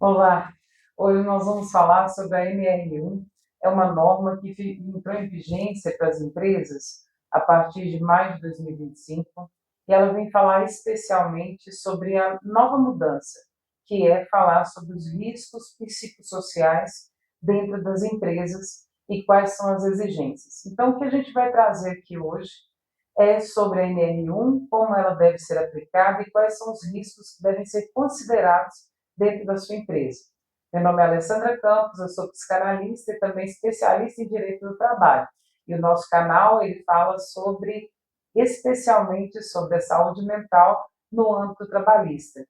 Olá, hoje nós vamos falar sobre a NR1. É uma norma que entrou em vigência para as empresas a partir de maio de 2025 e ela vem falar especialmente sobre a nova mudança, que é falar sobre os riscos psicossociais dentro das empresas e quais são as exigências. Então, o que a gente vai trazer aqui hoje é sobre a NR1, como ela deve ser aplicada e quais são os riscos que devem ser considerados dentro da sua empresa. Meu nome é Alessandra Campos, eu sou psicanalista e também especialista em direito do trabalho. E o nosso canal ele fala especialmente sobre a saúde mental no âmbito trabalhista.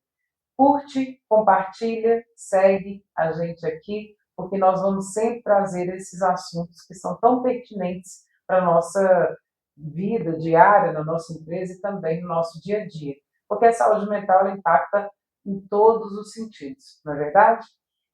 Curte, compartilha, segue a gente aqui, porque nós vamos sempre trazer esses assuntos que são tão pertinentes para a nossa vida diária, na nossa empresa e também no nosso dia a dia. Porque a saúde mental impacta em todos os sentidos, não é verdade?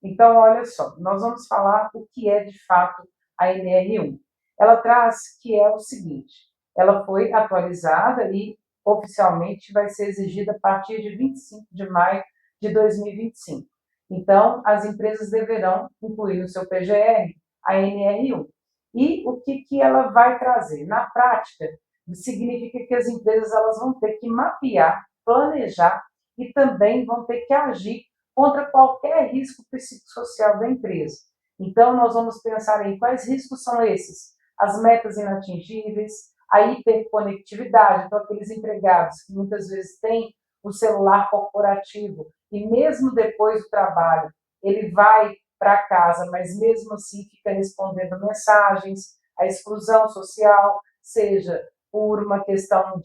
Então, olha só, nós vamos falar o que é de fato a NR1. Ela traz que é o seguinte: ela foi atualizada e oficialmente vai ser exigida a partir de 25 de maio de 2025. Então, as empresas deverão incluir no seu PGR a NR1. E o que ela vai trazer? Na prática, significa que as empresas elas vão ter que mapear, planejar e também vão ter que agir contra qualquer risco psicossocial da empresa. Então, nós vamos pensar em quais riscos são esses? As metas inatingíveis, a hiperconectividade, então aqueles empregados que muitas vezes têm o celular corporativo e mesmo depois do trabalho ele vai para casa, mas mesmo assim fica respondendo mensagens, a exclusão social, seja por uma questão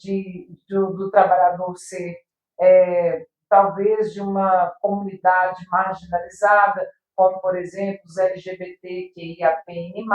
do trabalhador ser talvez de uma comunidade marginalizada, como por exemplo os LGBTQIAPN+,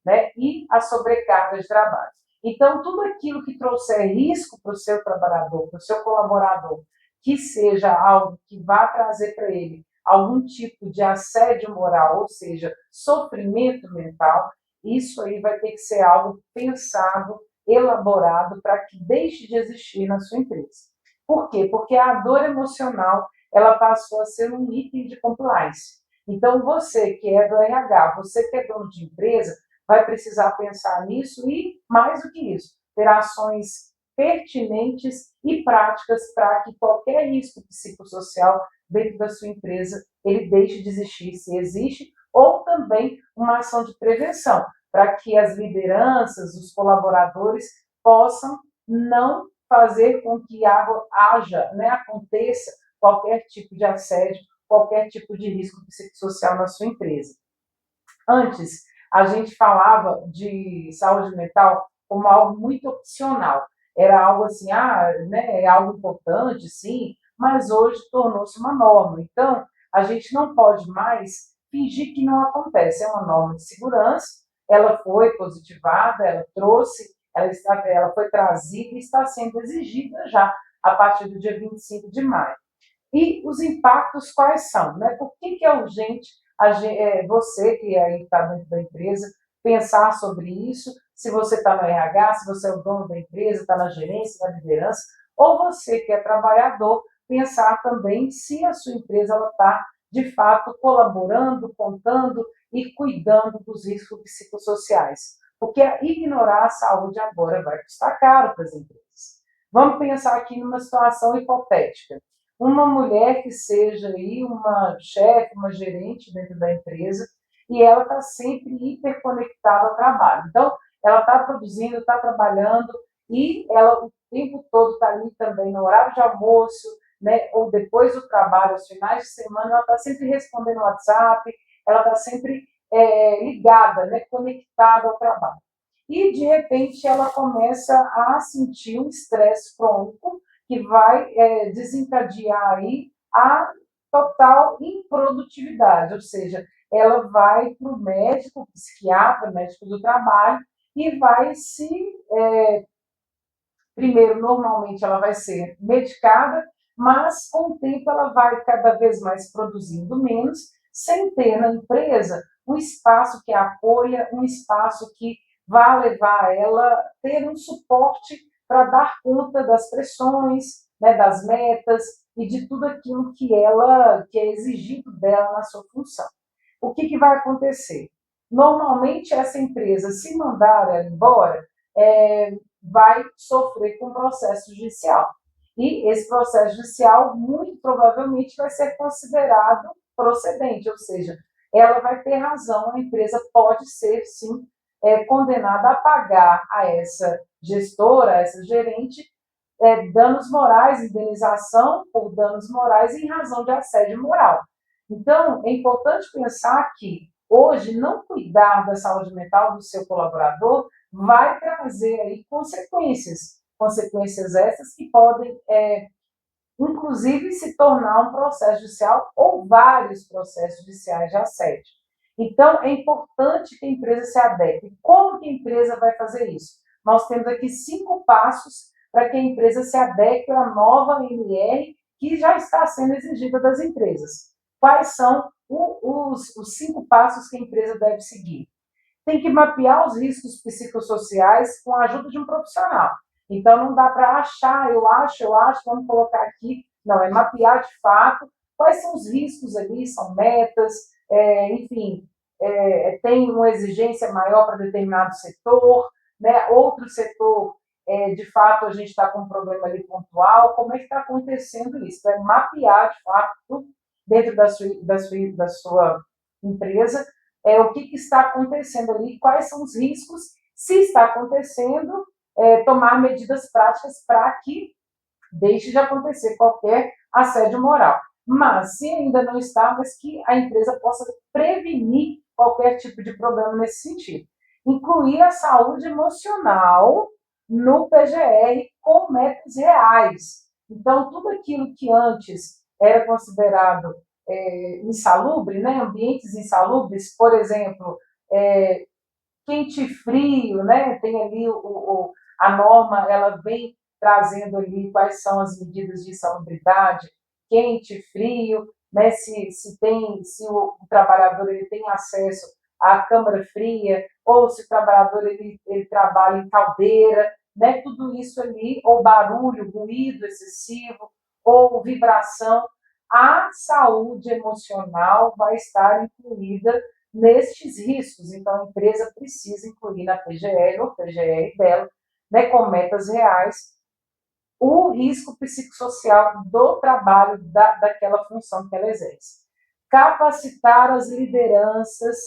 né, e a sobrecarga de trabalho. Então, tudo aquilo que trouxer risco para o seu trabalhador, para o seu colaborador, que seja algo que vá trazer para ele algum tipo de assédio moral, ou seja, sofrimento mental, isso aí vai ter que ser algo pensado, elaborado para que deixe de existir na sua empresa. Por quê? Porque a dor emocional ela passou a ser um item de compliance. Então, você que é do RH, você que é dono de empresa, vai precisar pensar nisso e, mais do que isso, ter ações pertinentes e práticas para que qualquer risco psicossocial dentro da sua empresa ele deixe de existir, se existe, ou também uma ação de prevenção, para que as lideranças, os colaboradores possam não fazer com que haja, né, aconteça qualquer tipo de assédio, qualquer tipo de risco psicossocial na sua empresa. Antes, a gente falava de saúde mental como algo muito opcional. Era algo assim, né, é algo importante, sim, mas hoje tornou-se uma norma. Então, a gente não pode mais fingir que não acontece. É uma norma de segurança, ela foi positivada, ela foi trazida e está sendo exigida já a partir do dia 25 de maio. E os impactos quais são? Né? Por que é urgente você que aí está dentro da empresa pensar sobre isso? Se você está no RH, se você é o dono da empresa, está na gerência, na liderança, ou você que é trabalhador, pensar também se a sua empresa está, de fato, colaborando, contando e cuidando dos riscos psicossociais. Porque ignorar a saúde agora vai custar caro para as empresas. Vamos pensar aqui numa situação hipotética, uma mulher que seja aí uma chefe, uma gerente dentro da empresa, e ela está sempre hiperconectada ao trabalho. Então, ela está produzindo, está trabalhando, e ela o tempo todo está ali também no horário de almoço, né, ou depois do trabalho, aos finais de semana, ela está sempre respondendo WhatsApp, ela está sempre ligada, né, conectada ao trabalho. E, de repente, ela começa a sentir um estresse crônico, que vai desencadear aí a total improdutividade, ou seja, ela vai para o médico, psiquiatra, médico do trabalho, e vai se, primeiro, normalmente ela vai ser medicada, mas com o tempo ela vai cada vez mais produzindo menos, sem ter na empresa um espaço que a acolha, um espaço que vá levar ela a ter um suporte para dar conta das pressões, né, das metas e de tudo aquilo que é exigido dela na sua função. O que vai acontecer? Normalmente, essa empresa, se mandar ela embora, vai sofrer com processo judicial. E esse processo judicial, muito provavelmente, vai ser considerado procedente, ou seja, ela vai ter razão, a empresa pode ser, sim, condenada a pagar a essa gestora, a essa gerente, danos morais, indenização por danos morais em razão de assédio moral. Então, é importante pensar que hoje não cuidar da saúde mental do seu colaborador vai trazer aí consequências essas que podem, inclusive, se tornar um processo judicial ou vários processos judiciais de assédio. Então, é importante que a empresa se adeque. Como que a empresa vai fazer isso? Nós temos aqui 5 passos para que a empresa se adeque à nova ANR que já está sendo exigida das empresas. Quais são os 5 passos que a empresa deve seguir? Tem que mapear os riscos psicossociais com a ajuda de um profissional. Então, não dá para achar, eu acho, vamos colocar aqui. Não, é mapear de fato quais são os riscos ali, são metas, enfim, tem uma exigência maior para determinado setor, né? Outro setor, de fato, a gente está com um problema ali pontual, como é que está acontecendo isso? Então, é mapear, de fato, dentro da sua empresa, o que está acontecendo ali, quais são os riscos, se está acontecendo, tomar medidas práticas para que deixe de acontecer qualquer assédio moral. Mas, se ainda não está, mas que a empresa possa prevenir qualquer tipo de problema nesse sentido. Incluir a saúde emocional no PGR com metas reais. Então, tudo aquilo que antes era considerado insalubre, né, ambientes insalubres, por exemplo, quente e frio, né, tem ali a norma, ela vem trazendo ali quais são as medidas de insalubridade, quente e frio, né, se o trabalhador ele tem acesso à câmara fria, ou se o trabalhador ele trabalha em caldeira, né, tudo isso ali, ou barulho, ruído excessivo, ou vibração, a saúde emocional vai estar incluída nestes riscos. Então, a empresa precisa incluir na PGR ou PGR dela, né, com metas reais, o risco psicossocial do trabalho daquela função que ela exerce. Capacitar as lideranças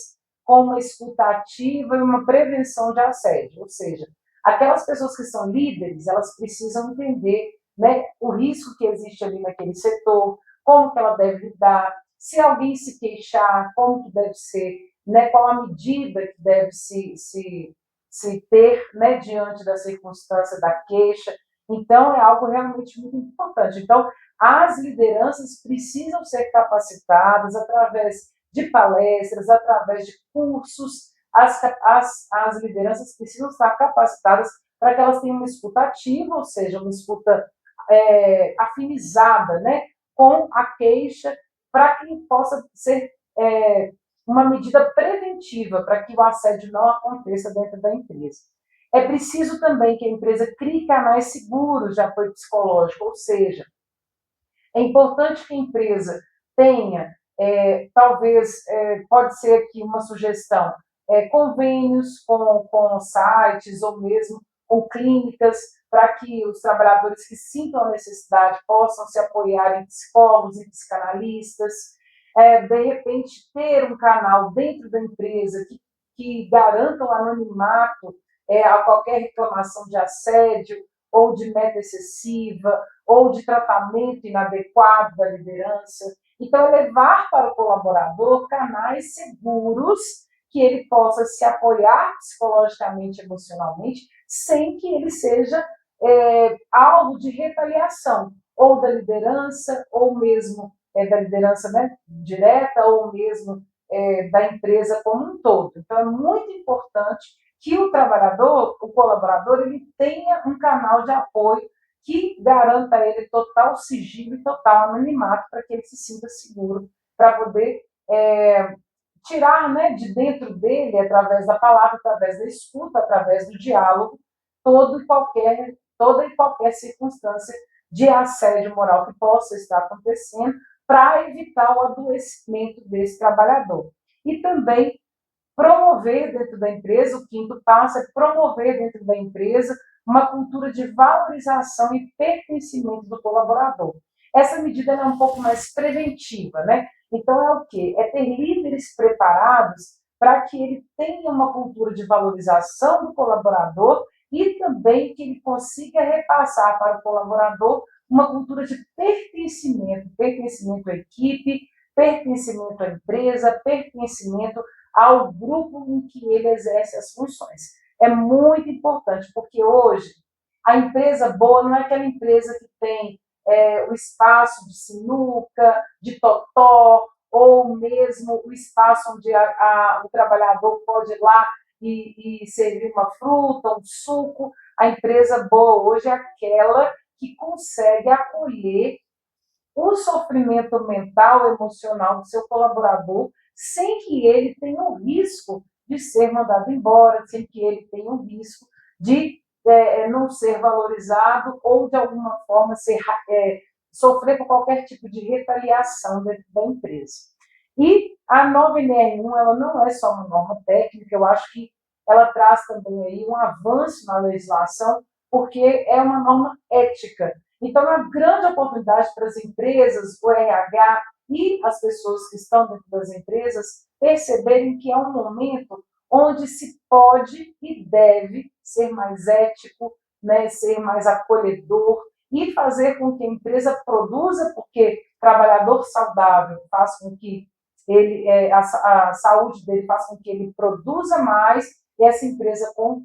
com uma escuta ativa e uma prevenção de assédio, ou seja, aquelas pessoas que são líderes, elas precisam entender, né, o risco que existe ali naquele setor, como que ela deve lidar, se alguém se queixar, como que deve ser, né, qual a medida que deve se ter, né, diante da circunstância da queixa. Então, é algo realmente muito importante. Então, as lideranças precisam ser capacitadas através de palestras, através de cursos. As lideranças precisam estar capacitadas para que elas tenham uma escuta ativa, ou seja, uma escuta afinizada, né, com a queixa, para que possa ser uma medida preventiva para que o assédio não aconteça dentro da empresa. É preciso também que a empresa crie canais seguros de apoio psicológico, ou seja, é importante que a empresa tenha, talvez, pode ser aqui uma sugestão, convênios com sites ou mesmo com clínicas, para que os trabalhadores que sintam a necessidade possam se apoiar em psicólogos e psicanalistas, de repente ter um canal dentro da empresa que garanta o anonimato a qualquer reclamação de assédio ou de meta excessiva ou de tratamento inadequado da liderança. Então, é levar para o colaborador canais seguros que ele possa se apoiar psicologicamente, emocionalmente, sem que ele seja alvo de retaliação, ou da liderança, ou mesmo da liderança, né, direta, ou mesmo da empresa como um todo. Então, é muito importante que o trabalhador, o colaborador, ele tenha um canal de apoio que garanta a ele total sigilo e total anonimato para que ele se sinta seguro, para poder tirar, né, de dentro dele, através da palavra, através da escuta, através do diálogo, toda e qualquer circunstância de assédio moral que possa estar acontecendo, para evitar o adoecimento desse trabalhador. E também promover dentro da empresa, o quinto passo é promover dentro da empresa uma cultura de valorização e pertencimento do colaborador. Essa medida é um pouco mais preventiva, né? Então é o quê? É ter líderes preparados para que ele tenha uma cultura de valorização do colaborador e também que ele consiga repassar para o colaborador uma cultura de pertencimento, pertencimento à equipe, pertencimento à empresa, pertencimento ao grupo em que ele exerce as funções. É muito importante, porque hoje a empresa boa não é aquela empresa que tem o espaço de sinuca, de totó, ou mesmo o espaço onde o trabalhador pode ir lá e servir uma fruta, um suco. A empresa boa hoje é aquela que consegue acolher o sofrimento mental, emocional do seu colaborador, sem que ele tenha o risco de ser mandado embora, sem que ele tenha o risco de não ser valorizado ou, de alguma forma, sofrer com qualquer tipo de retaliação dentro da empresa. E a nova NR1, ela não é só uma norma técnica, eu acho que ela traz também aí um avanço na legislação, porque é uma norma ética. Então, é uma grande oportunidade para as empresas, o RH e as pessoas que estão dentro das empresas perceberem que é um momento onde se pode e deve ser mais ético, né, ser mais acolhedor e fazer com que a empresa produza, porque trabalhador saudável faz com que a saúde dele faz com que ele produza mais, e essa empresa com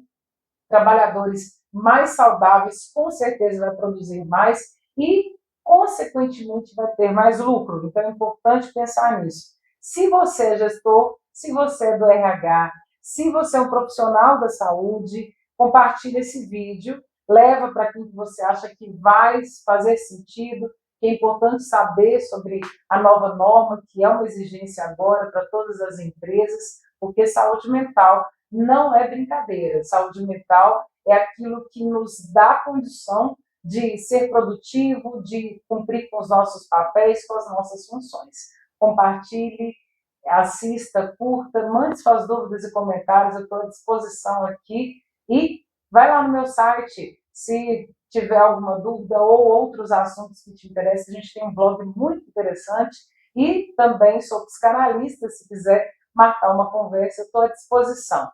trabalhadores mais saudáveis, com certeza vai produzir mais e, consequentemente, vai ter mais lucro. Então, é importante pensar nisso. Se você é gestor, se você é do RH, se você é um profissional da saúde, compartilhe esse vídeo, leva para quem você acha que vai fazer sentido, que é importante saber sobre a nova norma, que é uma exigência agora para todas as empresas, porque saúde mental não é brincadeira. Saúde mental é aquilo que nos dá condição de ser produtivo, de cumprir com os nossos papéis, com as nossas funções. Compartilhe, assista, curta, mande suas dúvidas e comentários, eu estou à disposição aqui. E vai lá no meu site, se tiver alguma dúvida ou outros assuntos que te interessem, a gente tem um blog muito interessante e também sou psicanalista, se quiser marcar uma conversa, eu estou à disposição.